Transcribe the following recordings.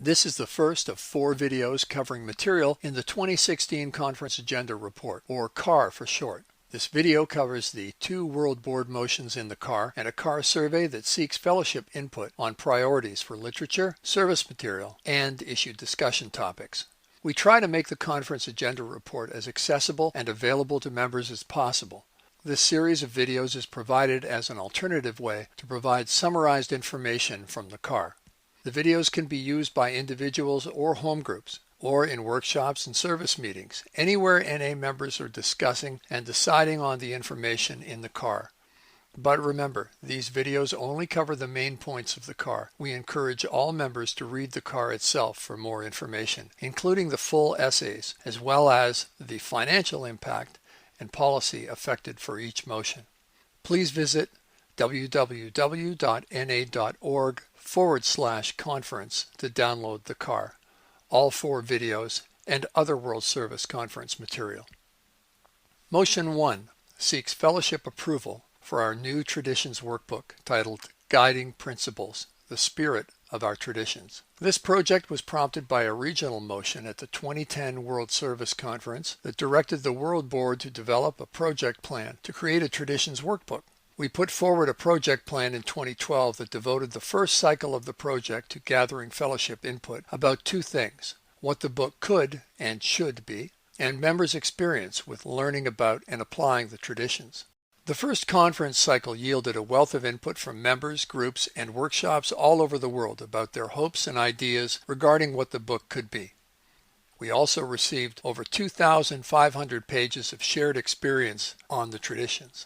This is the first of 4 videos covering material in the 2016 Conference Agenda Report, or CAR for short. This video covers the 2 World Board motions in the CAR and a CAR survey that seeks fellowship input on priorities for literature, service material, and issued discussion topics. We try to make the Conference Agenda Report as accessible and available to members as possible. This series of videos is provided as an alternative way to provide summarized information from the CAR. The videos can be used by individuals or home groups, or in workshops and service meetings, anywhere NA members are discussing and deciding on the information in the CAR. But remember, these videos only cover the main points of the CAR. We encourage all members to read the CAR itself for more information, including the full essays, as well as the financial impact and policy affected for each motion. Please visit www.na.org/conference to download the CAR, all 4 videos, and other World Service Conference material. Motion 1 seeks fellowship approval for our new Traditions Workbook titled Guiding Principles, the Spirit of Our Traditions. This project was prompted by a regional motion at the 2010 World Service Conference that directed the World Board to develop a project plan to create a Traditions Workbook. We put forward a project plan in 2012 that devoted the first cycle of the project to gathering fellowship input about 2 things: what the book could and should be, and members' experience with learning about and applying the traditions. The first conference cycle yielded a wealth of input from members, groups, and workshops all over the world about their hopes and ideas regarding what the book could be. We also received over 2,500 pages of shared experience on the traditions.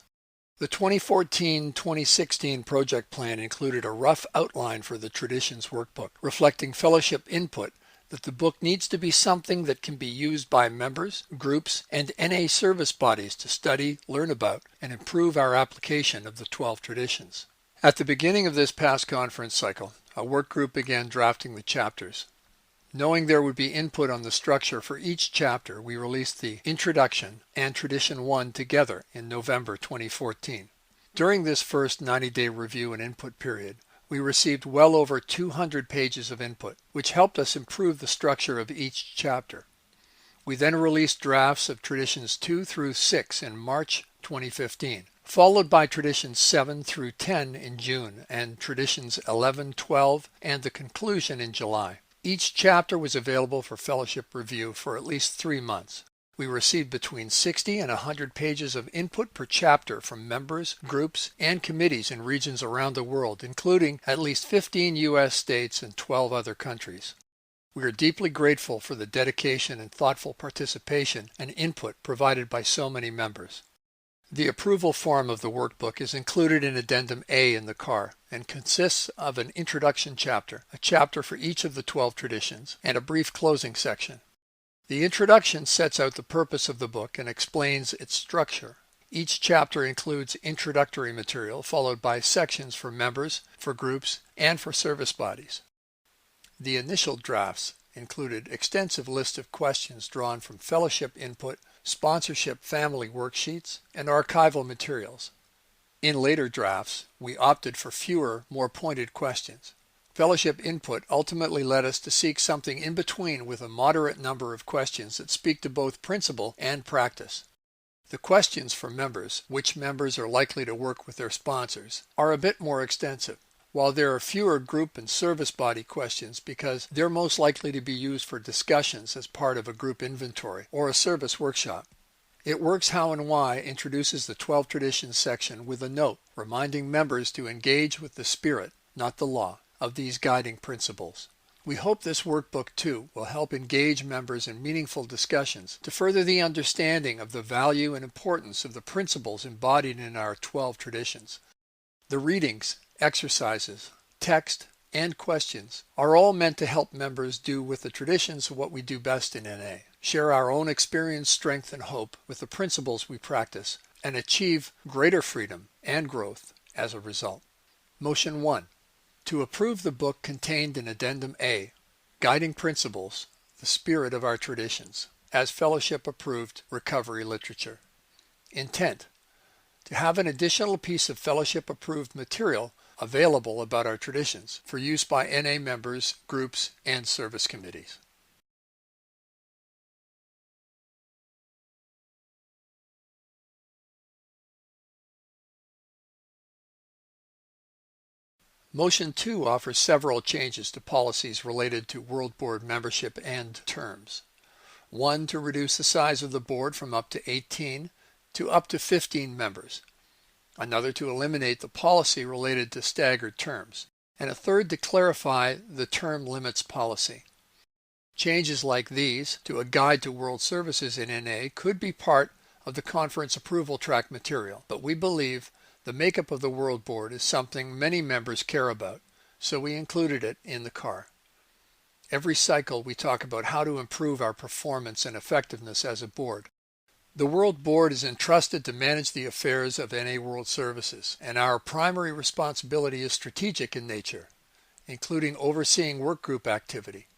The 2014-2016 project plan included a rough outline for the Traditions Workbook, reflecting fellowship input that the book needs to be something that can be used by members, groups, and NA service bodies to study, learn about, and improve our application of the 12 traditions. At the beginning of this past conference cycle, a work group began drafting the chapters. Knowing there would be input on the structure for each chapter, we released the Introduction and Tradition 1 together in November 2014. During this first 90-day review and input period, we received well over 200 pages of input, which helped us improve the structure of each chapter. We then released drafts of Traditions 2 through 6 in March 2015, followed by Traditions 7 through 10 in June, and Traditions 11, 12, and the conclusion in July. Each chapter was available for fellowship review for at least 3 months. We received between 60 and 100 pages of input per chapter from members, groups, and committees in regions around the world, including at least 15 U.S. states and 12 other countries. We are deeply grateful for the dedication and thoughtful participation and input provided by so many members. The approval form of the workbook is included in Addendum A in the CAR and consists of an introduction chapter, a chapter for each of the 12 traditions, and a brief closing section. The introduction sets out the purpose of the book and explains its structure. Each chapter includes introductory material followed by sections for members, for groups, and for service bodies. The initial drafts included extensive list of questions drawn from fellowship input, sponsorship family worksheets, and archival materials. In later drafts, we opted for fewer, more pointed questions. Fellowship input ultimately led us to seek something in between with a moderate number of questions that speak to both principle and practice. The questions for members, which members are likely to work with their sponsors, are a bit more extensive, while there are fewer group and service body questions because they're most likely to be used for discussions as part of a group inventory or a service workshop. It Works How and Why introduces the 12 Traditions section with a note reminding members to engage with the spirit, not the law, of these guiding principles. We hope this workbook, too, will help engage members in meaningful discussions to further the understanding of the value and importance of the principles embodied in our 12 traditions. The readings, exercises, text, and questions are all meant to help members do with the traditions what we do best in NA, share our own experience, strength, and hope with the principles we practice, and achieve greater freedom and growth as a result. Motion 1. To approve the book contained in Addendum A, Guiding Principles, the Spirit of Our Traditions, as fellowship-approved recovery literature. Intent: to have an additional piece of fellowship-approved material available about our traditions for use by NA members, groups, and service committees. Motion 2 offers several changes to policies related to World Board membership and terms. One, to reduce the size of the board from up to 18 to up to 15 members. Another, to eliminate the policy related to staggered terms. And a third, to clarify the term limits policy. Changes like these to a guide to World Services in NA could be part of the conference approval track material, but we believe the makeup of the World Board is something many members care about, so we included it in the CAR. Every cycle we talk about how to improve our performance and effectiveness as a board. The World Board is entrusted to manage the affairs of NA World Services, and our primary responsibility is strategic in nature, including overseeing workgroup activity.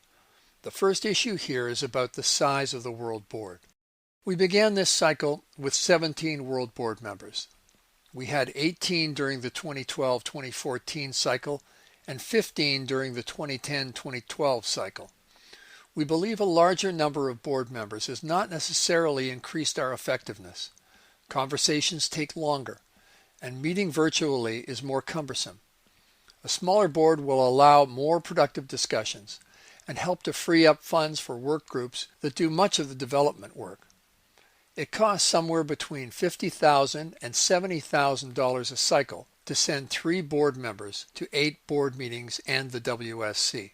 The first issue here is about the size of the World Board. We began this cycle with 17 World Board members. We had 18 during the 2012-2014 cycle and 15 during the 2010-2012 cycle. We believe a larger number of board members has not necessarily increased our effectiveness. Conversations take longer, and meeting virtually is more cumbersome. A smaller board will allow more productive discussions and help to free up funds for work groups that do much of the development work. It costs somewhere between $50,000 and $70,000 a cycle to send 3 board members to 8 board meetings and the WSC.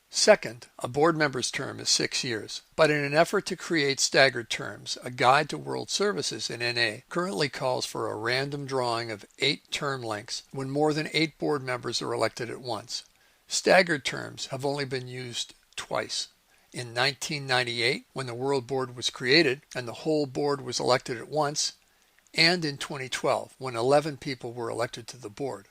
Second, a board member's term is 6 years, but in an effort to create staggered terms, a guide to World Services in NA currently calls for a random drawing of 8 term lengths when more than 8 board members are elected at once. Staggered terms have only been used twice. In 1998, when the World Board was created and the whole board was elected at once, and in 2012, when 11 people were elected to the board.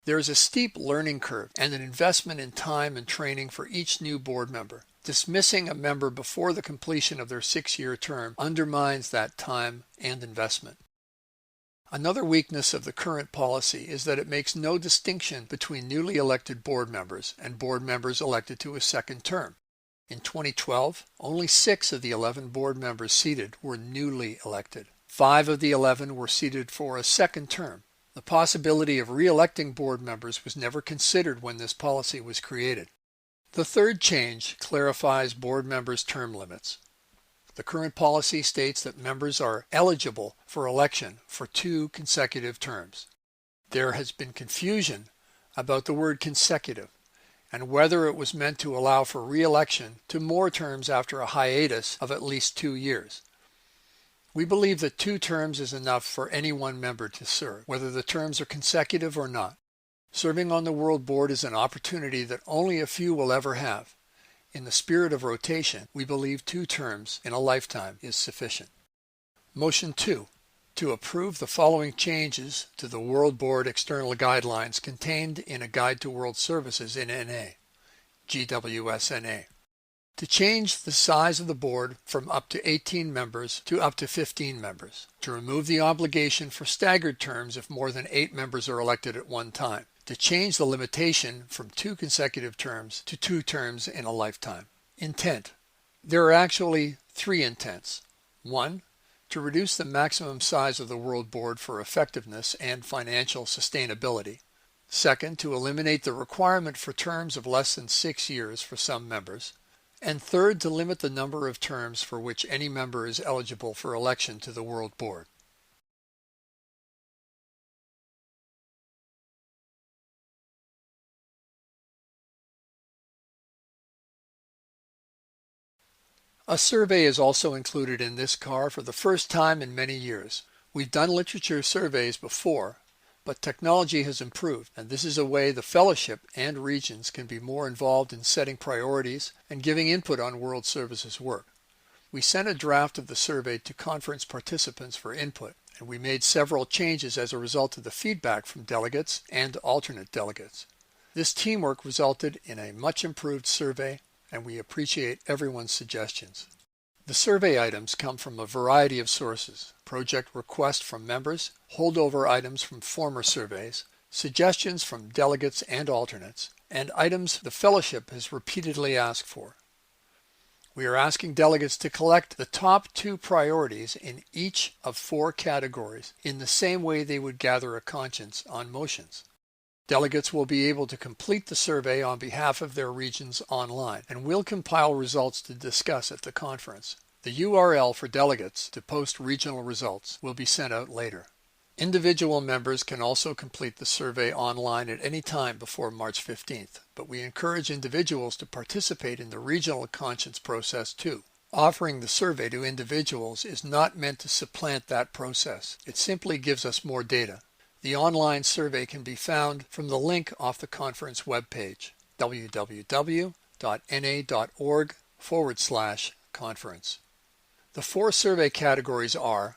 There is a steep learning curve and an investment in time and training for each new board member. Dismissing a member before the completion of their 6-year term undermines that time and investment. Another weakness of the current policy is that it makes no distinction between newly elected board members and board members elected to a second term. In 2012, only 6 of the 11 board members seated were newly elected. 5 of the 11 were seated for a second term. The possibility of re-electing board members was never considered when this policy was created. The third change clarifies board members' term limits. The current policy states that members are eligible for election for 2 consecutive terms. There has been confusion about the word consecutive and whether it was meant to allow for re-election to more terms after a hiatus of at least 2 years. We believe that 2 terms is enough for any one member to serve, whether the terms are consecutive or not. Serving on the World Board is an opportunity that only a few will ever have. In the spirit of rotation, we believe 2 terms in a lifetime is sufficient. Motion 2. To approve the following changes to the World Board external guidelines contained in a Guide to World Services in NA, GWSNA. To change the size of the board from up to 18 members to up to 15 members. To remove the obligation for staggered terms if more than 8 members are elected at one time. To change the limitation from 2 consecutive terms to 2 terms in a lifetime. Intent. There are actually 3 intents. 1. To reduce the maximum size of the World Board for effectiveness and financial sustainability. Second, to eliminate the requirement for terms of less than 6 years for some members. And third, to limit the number of terms for which any member is eligible for election to the World Board. A survey is also included in this CAR for the first time in many years. We've done literature surveys before, but technology has improved, and this is a way the fellowship and regions can be more involved in setting priorities and giving input on World Services work. We sent a draft of the survey to conference participants for input, and we made several changes as a result of the feedback from delegates and alternate delegates. This teamwork resulted in a much improved survey, and we appreciate everyone's suggestions. The survey items come from a variety of sources: project requests from members, holdover items from former surveys, suggestions from delegates and alternates, and items the Fellowship has repeatedly asked for. We are asking delegates to collect the top 2 priorities in each of 4 categories in the same way they would gather a conscience on motions. Delegates will be able to complete the survey on behalf of their regions online, and will compile results to discuss at the conference. The URL for delegates to post regional results will be sent out later. Individual members can also complete the survey online at any time before March 15th, but we encourage individuals to participate in the regional conscience process too. Offering the survey to individuals is not meant to supplant that process. It simply gives us more data. The online survey can be found from the link off the conference webpage, www.na.org/conference. The 4 survey categories are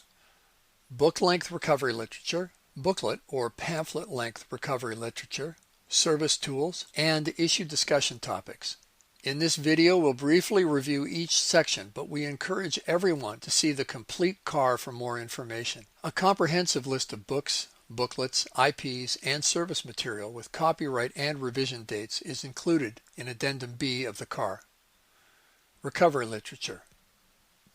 book-length recovery literature, booklet or pamphlet-length recovery literature, service tools, and issue discussion topics. In this video, we'll briefly review each section, but we encourage everyone to see the complete CAR for more information. A comprehensive list of books, booklets, IPs, and service material with copyright and revision dates is included in Addendum B of the CAR. Recovery literature.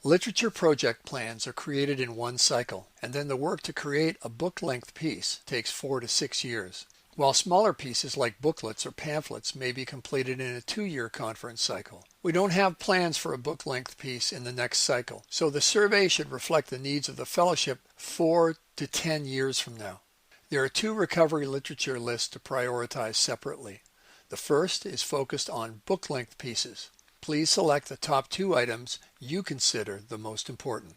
Literature project plans are created in one cycle, and then the work to create a book-length piece takes 4 to 6 years, while smaller pieces like booklets or pamphlets may be completed in a 2-year conference cycle. We don't have plans for a book-length piece in the next cycle, so the survey should reflect the needs of the Fellowship 4 to 10 years from now. There are 2 recovery literature lists to prioritize separately. The first is focused on book-length pieces. Please select the top 2 items you consider the most important.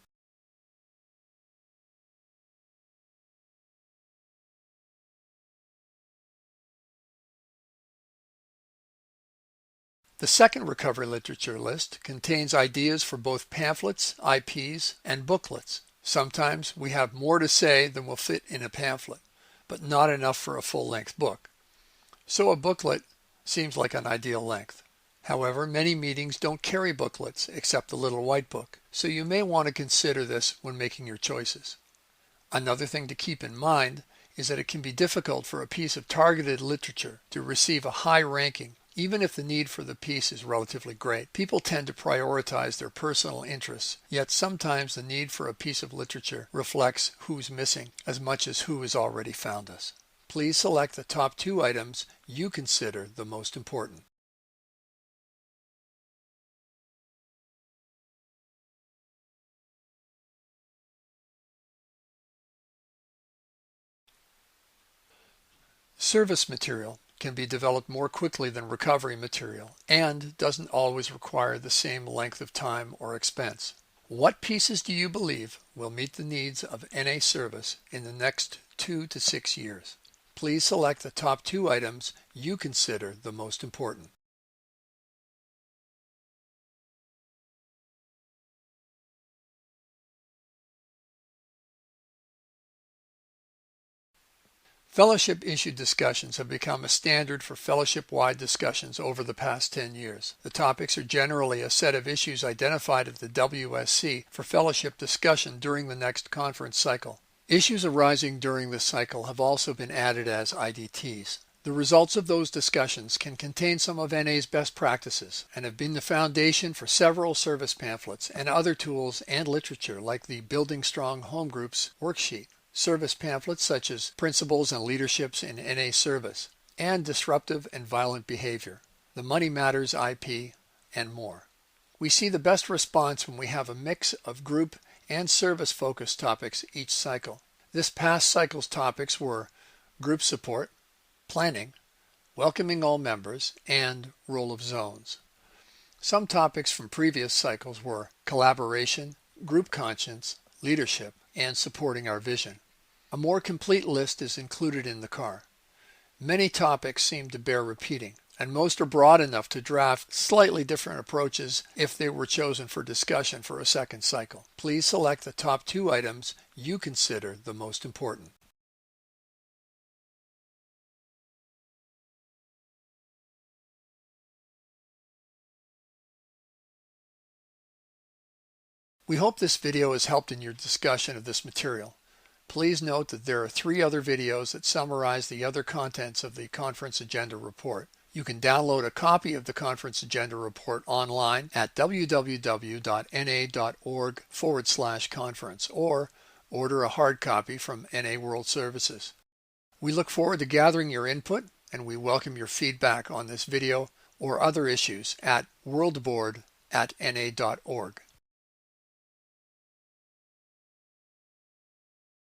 The second recovery literature list contains ideas for both pamphlets, IPs, and booklets. Sometimes we have more to say than will fit in a pamphlet, but not enough for a full-length book. So a booklet seems like an ideal length. However, many meetings don't carry booklets except the little white book, so you may want to consider this when making your choices. Another thing to keep in mind is that it can be difficult for a piece of targeted literature to receive a high ranking, even if the need for the piece is relatively great. People tend to prioritize their personal interests, yet sometimes the need for a piece of literature reflects who's missing as much as who has already found us. Please select the top 2 items you consider the most important. Service material can be developed more quickly than recovery material and doesn't always require the same length of time or expense. What pieces do you believe will meet the needs of NA service in the next 2 to 6 years? Please select the top 2 items you consider the most important. Fellowship issue discussions have become a standard for fellowship-wide discussions over the past 10 years. The topics are generally a set of issues identified at the WSC for fellowship discussion during the next conference cycle. Issues arising during this cycle have also been added as IDTs. The results of those discussions can contain some of NA's best practices and have been the foundation for several service pamphlets and other tools and literature like the Building Strong Home Groups worksheet, service pamphlets such as Principles and Leaderships in NA Service, and Disruptive and Violent Behavior, the Money Matters IP, and more. We see the best response when we have a mix of group and service-focused topics each cycle. This past cycle's topics were group support, planning, welcoming all members, and role of zones. Some topics from previous cycles were collaboration, group conscience, leadership, and supporting our vision. A more complete list is included in the CAR. Many topics seem to bear repeating, and most are broad enough to draft slightly different approaches if they were chosen for discussion for a second cycle. Please select the top 2 items you consider the most important. We hope this video has helped in your discussion of this material. Please note that there are 3 other videos that summarize the other contents of the Conference Agenda Report. You can download a copy of the Conference Agenda Report online at www.na.org/conference or order a hard copy from NA World Services. We look forward to gathering your input, and we welcome your feedback on this video or other issues at worldboard@na.org.